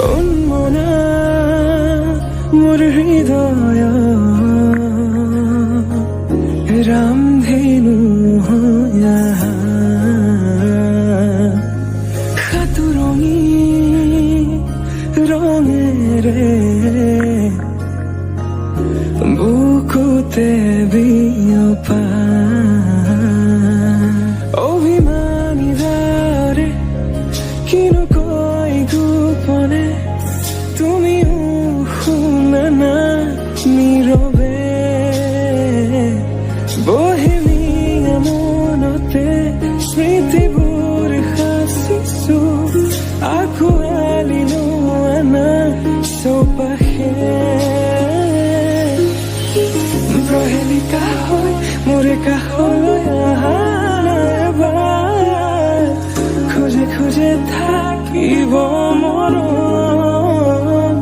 উন্মনা মোৰ হৃদয় ৰামধেনু সাতুৰঙি ৰঙেৰে বুকুতে বিয়পা অভিমানী দাৰে কিনো কয় গোপনে তুমিও শুনা না নীৰৱে বহেমিয়া মনতে স্মৃতিবোৰ সাঁচিছো আঁকোৱালি লোৱা না চৌপাশে প্ৰহেলিকা হৈ মোৰে কাষলৈ আহা নাই এবাৰ খোজে খোজে থাকিব